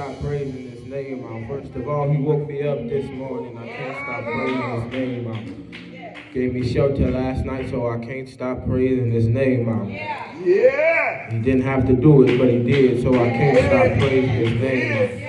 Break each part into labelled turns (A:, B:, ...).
A: stop praising his name. First of all, he woke me up this morning. I can't stop praising his name. Gave me shelter last night, so I can't stop praising his name. He didn't have to do it, but he did, so I can't stop praising his name.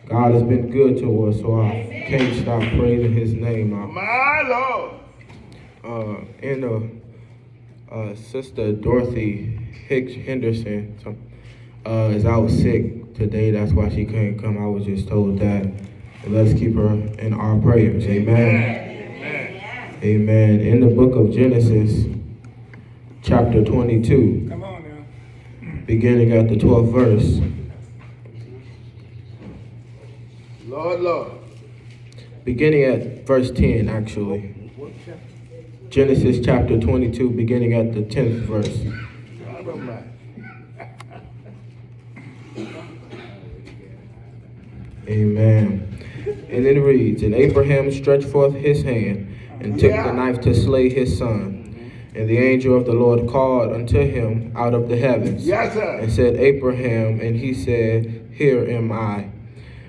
A: God has been good to us, so I can't stop praising his name.
B: My Lord.
A: Sister Dorothy Hicks Henderson is out sick today. That's why she couldn't come. I was just told that. And let's keep her in our prayers. Amen. Amen. In the book of Genesis, chapter 22.
B: Come on now.
A: Beginning at the 12th verse.
B: Lord.
A: Beginning at verse 10, actually. Genesis chapter 22, beginning at the 10th verse. Amen. And it reads, And Abraham stretched forth his hand, and took the knife to slay his son. And the angel of the Lord called unto him out of the heavens, and said, Abraham, and he said, Here am I.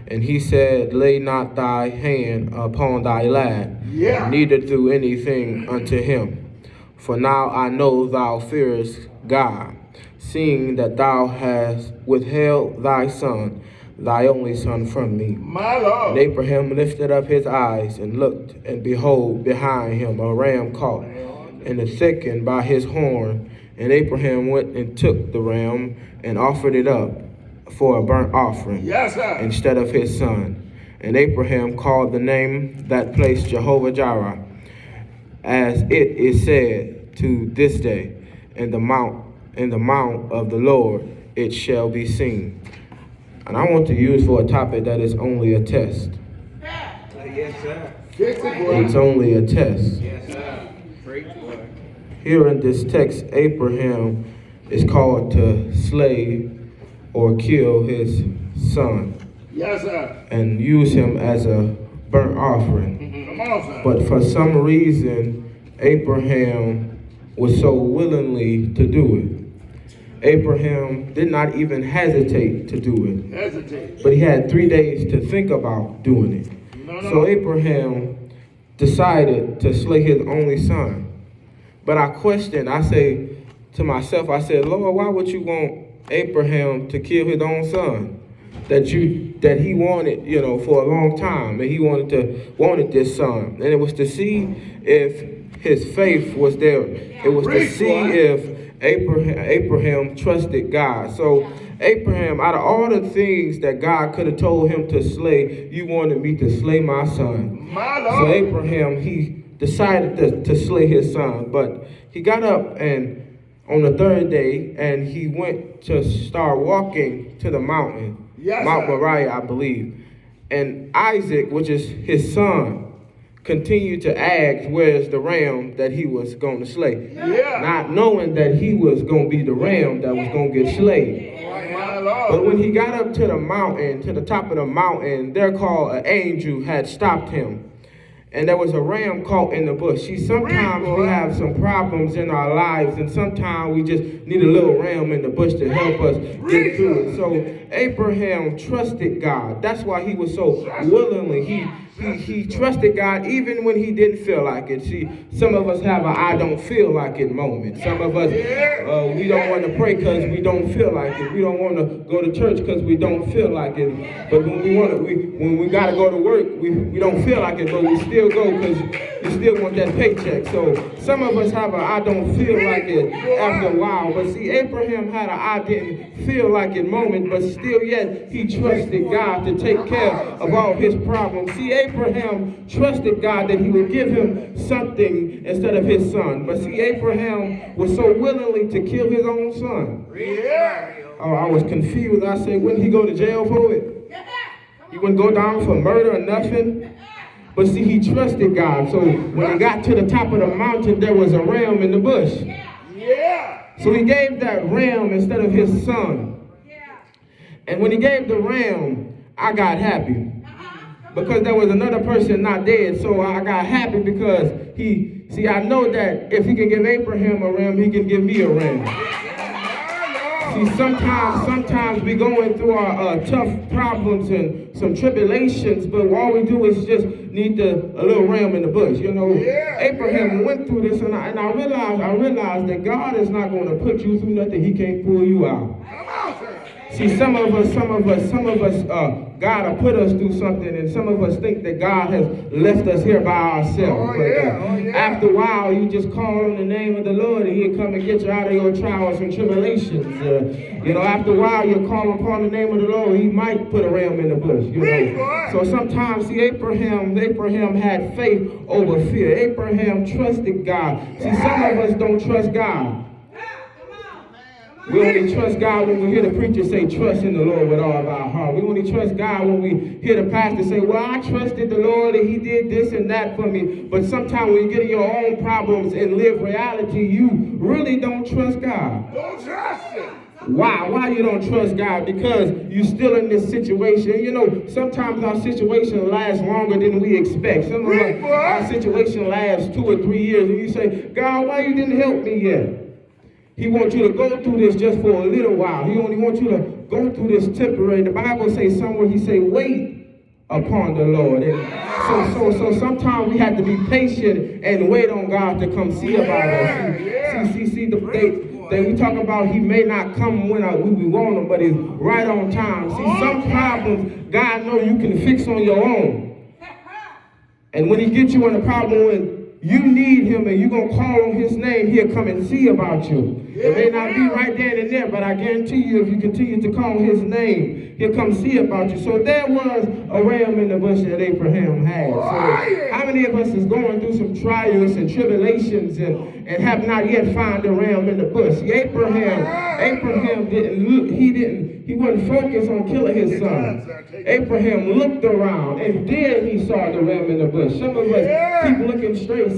A: And he said, Lay not thy hand upon thy lad, neither do anything unto him. For now I know thou fearest God, seeing that thou hast withheld thy son, thy only son, from me.
B: My Lord.
A: And Abraham lifted up his eyes and looked, and behold, behind him a ram caught in the thicket by his horn. And Abraham went and took the ram and offered it up for a burnt offering instead of his son. And Abraham called the name that place Jehovah Jireh, as it is said to this day, in the mount of the Lord it shall be seen. And I want to use for a topic that is only a test.
B: Yes, sir.
A: It's only a test.
B: Yes, sir.
A: Here in this text, Abraham is called to slay or kill his son.
B: Yes, sir.
A: And use him as a burnt offering.
B: Come on, sir.
A: But for some reason, Abraham was so willingly to do it. Abraham did not even hesitate to do it. But he had 3 days to think about doing it. So Abraham decided to slay his only son. But I say to myself, Lord, why would you want Abraham to kill his own son that he wanted, for a long time, and he wanted this son, and it was to see if his faith was there. It was to see if Abraham trusted God. So Abraham, out of all the things that God could have told him to slay, you wanted me to slay my son. So Abraham, he decided to slay his son, but he got up and on the third day, and he went to start walking to the mountain, Mount Moriah, I believe. And Isaac, which is his son, continued to ask, where's the ram that he was going to slay? Not knowing that he was going to be the ram that was going to get slayed. But when he got up to the mountain, to the top of the mountain, there called an angel had stopped him. And there was a ram caught in the bush. See, sometimes we have some problems in our lives, and sometimes we just need a little ram in the bush to help us get through it. So Abraham trusted God. That's why he was so willingly. He trusted God even when he didn't feel like it. See, some of us have a I don't feel like it moment. Some of us, we don't want to pray because we don't feel like it. We don't want to go to church because we don't feel like it. But when we got to go to work, we don't feel like it, but we still go because we still want that paycheck. So some of us have a I don't feel like it after a while. But see, Abraham had a I didn't feel like it moment, but still yet he trusted God to take care of all his problems. See, Abraham trusted God that he would give him something instead of his son. But see, Abraham was so willingly to kill his own son. Oh, I was confused. I said, wouldn't he go to jail for it? He wouldn't go down for murder or nothing. But see, he trusted God. So when he got to the top of the mountain, there was a ram in the bush. So he gave that ram instead of his son. And when he gave the ram, I got happy. Because there was another person not dead, so I got happy because I know that if he can give Abraham a ram, he can give me a ram. See, sometimes we going through our tough problems and some tribulations, but all we do is just need a little ram in the bush. You know, Abraham went through this, and I realized that God is not going to put you through nothing He can't pull you out. See, some of us, God will put us through something, and some of us think that God has left us here by ourselves. After a while, you just call on the name of the Lord, and He'll come and get you out of your trials and tribulations. After a while, you call upon the name of the Lord, He might put a ram in the bush. So sometimes, see, Abraham had faith over fear. Abraham trusted God. See, some of us don't trust God. We only trust God when we hear the preacher say, trust in the Lord with all of our heart. We only trust God when we hear the pastor say, well, I trusted the Lord and He did this and that for me. But sometimes when you get in your own problems and live reality, you really don't trust God.
B: Don't trust Him.
A: Why you don't trust God? Because you're still in this situation. Sometimes our situation lasts longer than we expect. Some of our situation lasts 2 or 3 years. And you say, God, why you didn't help me yet? He wants you to go through this just for a little while. He only wants you to go through this temporary. The Bible says somewhere, He say, wait upon the Lord. And so sometimes we have to be patient and wait on God to come see about us. We talk about He may not come when we want Him, but He's right on time. See, some problems God knows you can fix on your own. And when He gets you in a problem when you need Him and you're going to call on His name, He'll come and see about you. It may not be right then and there, but I guarantee you, if you continue to call His name, He'll come see about you. So there was a ram in the bush that Abraham had. So how many of us is going through some trials and tribulations and have not yet found a ram in the bush? See, Abraham he wasn't focused on killing his son. Abraham looked around, and then he saw the ram in the bush. Some of us keep looking straight.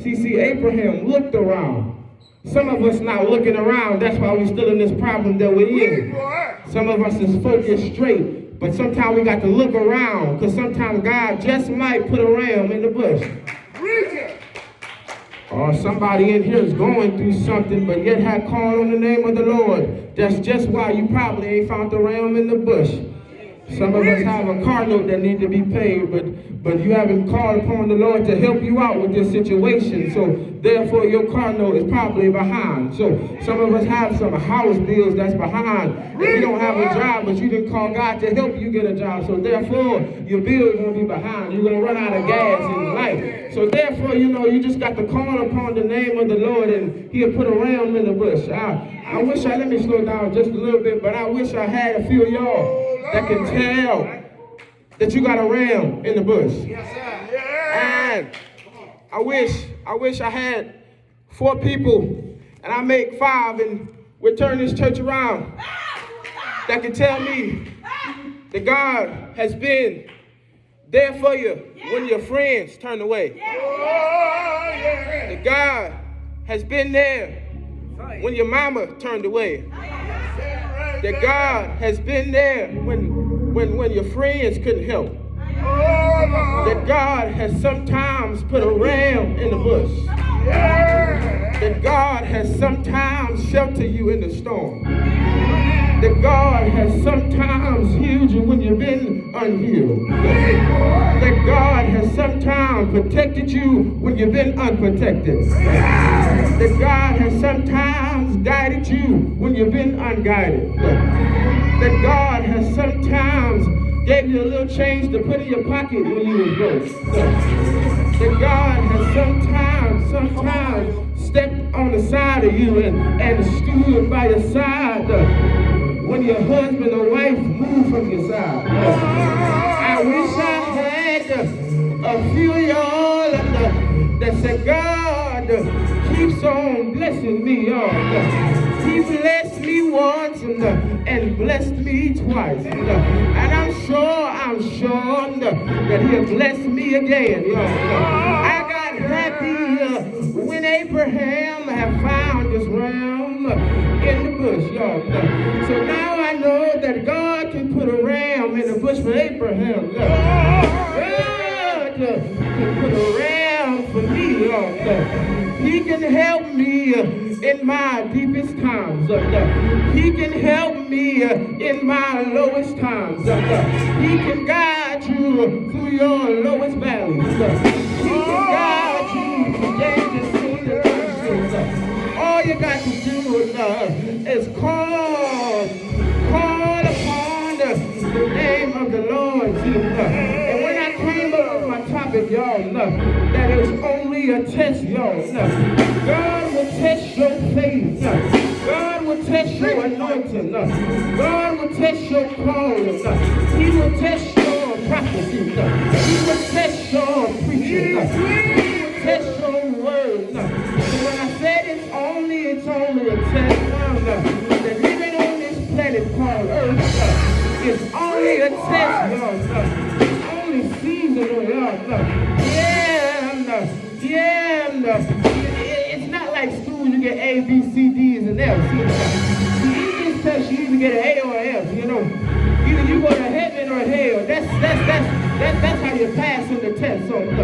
A: See, Abraham looked around. Some of us not looking around. That's why we're still in this problem that we're in. Some of us is focused straight, but sometimes we got to look around, because sometimes God just might put a ram in the bush. Or somebody in here is going through something, but yet had called on the name of the Lord. That's just why you probably ain't found the ram in the bush. Some of us have a car note that needs to be paid, but you haven't called upon the Lord to help you out with this situation. So therefore, your car note is probably behind. So some of us have some house bills that's behind. And you don't have a job, but you didn't call God to help you get a job. So therefore, your bill is going to be behind. You're going to run out of gas in life. So therefore, you just got to call upon the name of the Lord, and He'll put a ram in the bush. I wish let me slow down just a little bit, but I wish I had a few of y'all that can tell that you got a ram in the bush. And I wish I had 4 people, and I make 5, and we turn this church around, that can tell me that God has been there for you when your friends turn away. That God has been there when your mama turned away. That God has been there when your friends couldn't help. That God has sometimes put a ram in the bush. That God has sometimes sheltered you in the storm. That God has sometimes healed you when you've been unhealed. That God has sometimes protected you when you've been unprotected. That God has sometimes guided you when you've been unguided. That God has sometimes gave you a little change to put in your pocket when you was broke. That God has sometimes stepped on the side of you and stood by your side when your husband or wife moved from your side. I wish I had a few of y'all that said, God keeps on blessing me, y'all. He blessed me once and blessed me twice. And I'm sure that He'll bless me again, y'all. I got happy when Abraham had found this ram in the bush, y'all. So now I know that God can put a ram in the bush for Abraham. God can put a ram for me, Lord. He can help me in my deepest times. He can help me in my lowest times. He can guide you through your lowest valleys. He can guide you through dangerous seen and unseen. All you got to do is call upon the name of the Lord. And when I came up with my topic, y'all, that it was only a test, y'all. God will test your faith. God will test your anointing. God will test your calling. He will test your prophecy. He will test your preaching. He will test your word. So when I said it's only a test, that living on this planet called Earth, it's only a test, y'all. It's only seasonal, y'all. It's not like school, you get A, B, C, D's, and F's. In this test, you either get an A or an F, you know. Either you go to heaven or hell. That's how you pass in the test. So in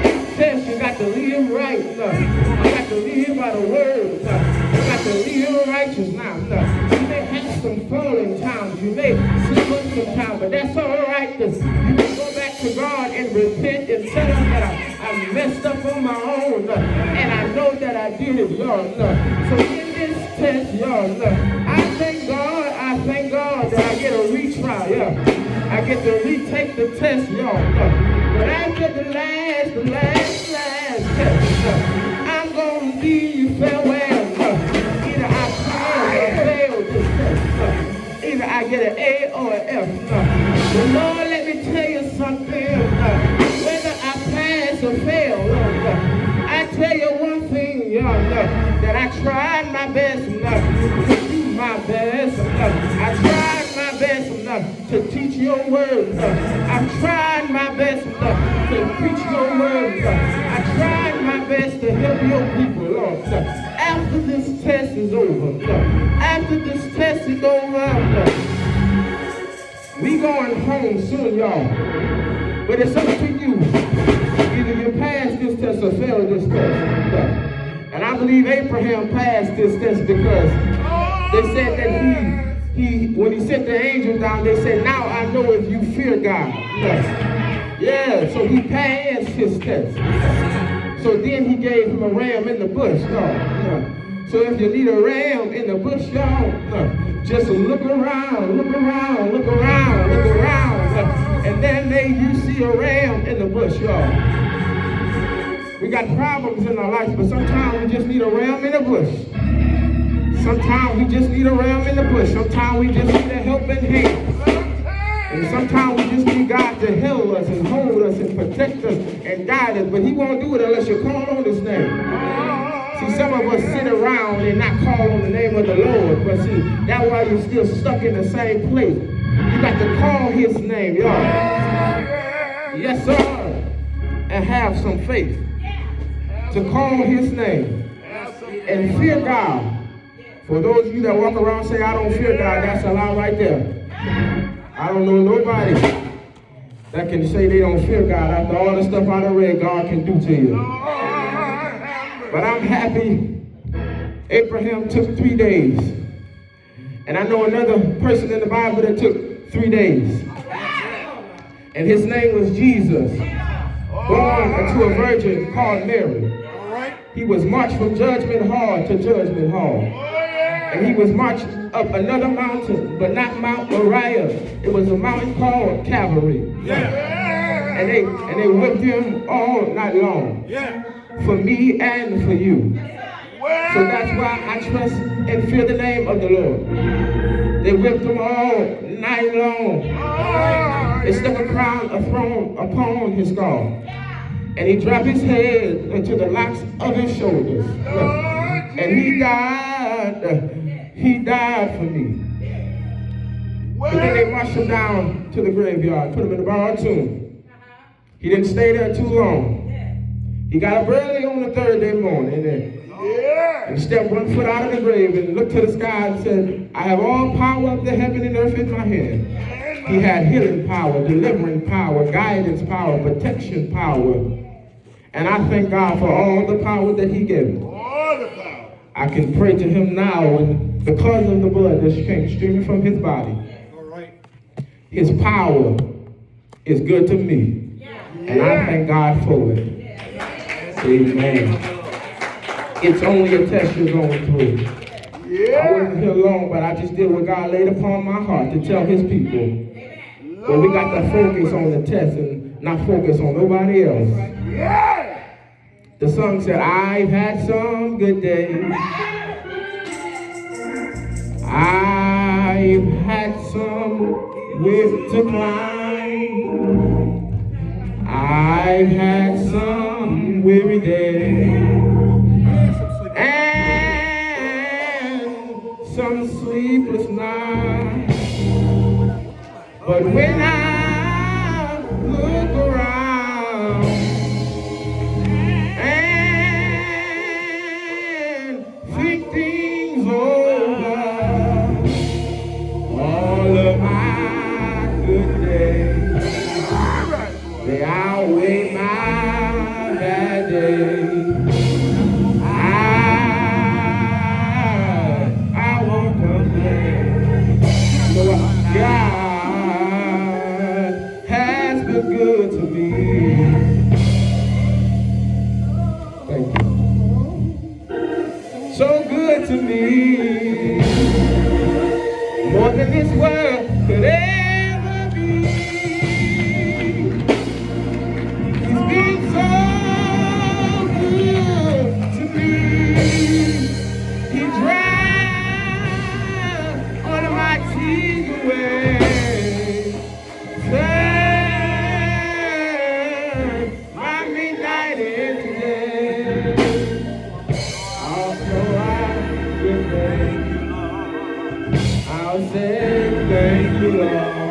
A: this test, you got to live right. You got to live by the word. You got to live righteous now. You may have some falling times. You may slip up sometimes, but that's all right. You can go back to God and repent and tell him that I messed up on my own, and I know that I did it, y'all. So in this test, y'all, I thank God that I get a retry, I get to retake the test, y'all. But after the last test, I'm going to leave farewell. Either I fail or fail this test. Either I get an A or an F. But Lord, let me tell you something. Whether I pass or fail, I tell you one thing, y'all, that I tried my best to do my best. I tried my best to teach your word. I tried my best to preach your word. I tried my best to help your people, Lord. After this test is over, we going home soon, y'all. But it's up to you. Either you pass this test or fail this test. And I believe Abraham passed this test because they said that when he sent the angels down, they said, now I know if you fear God. Yeah, so he passed his test. So then he gave him a ram in the bush, y'all. So if you need a ram in the bush, y'all, just look around. And then you see a ram in the bush, y'all. We got problems in our life, but sometimes we just need a ram in the bush. Sometimes we just need a ram in the bush. Sometimes we just need a helping hand. And sometimes we just need God to heal us and hold us and protect us and guide us. But he won't do it unless you call on his name. See, some of us sit around and not call on the name of the Lord. But see, that's why you're still stuck in the same place. You got to call his name, y'all. Yes, sir. And have some faith to call his name and fear God. For those of you that walk around and say, I don't fear God, that's a lie right there. I don't know nobody that can say they don't fear God after all the stuff I done read God can do to you. But I'm happy Abraham took 3 days. And I know another person in the Bible that took 3 days. And his name was Jesus, born unto a virgin called Mary. He was marched from Judgment Hall to Judgment Hall. And he was marched up another mountain, but not Mount Moriah. It was a mountain called Calvary. And they whipped him all night long. For me and for you. So that's why I trust and fear the name of the Lord. They whipped him all night long. They stuck a crown, a throne upon his skull. And he dropped his head into the locks of his shoulders. And he died for me. But then they marched him down to the graveyard, put him in the borrowed tomb. He didn't stay there too long. He got up early on the third day morning and stepped 1 foot out of the grave and looked to the sky and said, I have all power of the heaven and earth in my hand. He had healing power, delivering power, guidance power, protection power. And I thank God for all the power that he gave me.
B: All the power.
A: I can pray to him now, and because of the blood that came streaming from his body,
B: All right.
A: his power is good to me. And I thank God for it. Amen. It's only a test you're going through. I wasn't here long, but I just did what God laid upon my heart to tell his people. But we got to focus on the test and not focus on nobody else.
B: Yeah.
A: The song said, I've had some good days. I've had some with to climb. I've had some weary days. And some sleepless nights. But when I look around and think things over, all of my good days, they outweigh my bad days. I won't complain. Lord, God has been good to me. Thank you. So good to me. More than this world could ever be. He's been so good to me. He dried all of my tears away. Turn my midnight into day. Also I will thank you. I'll say thank you, Lord.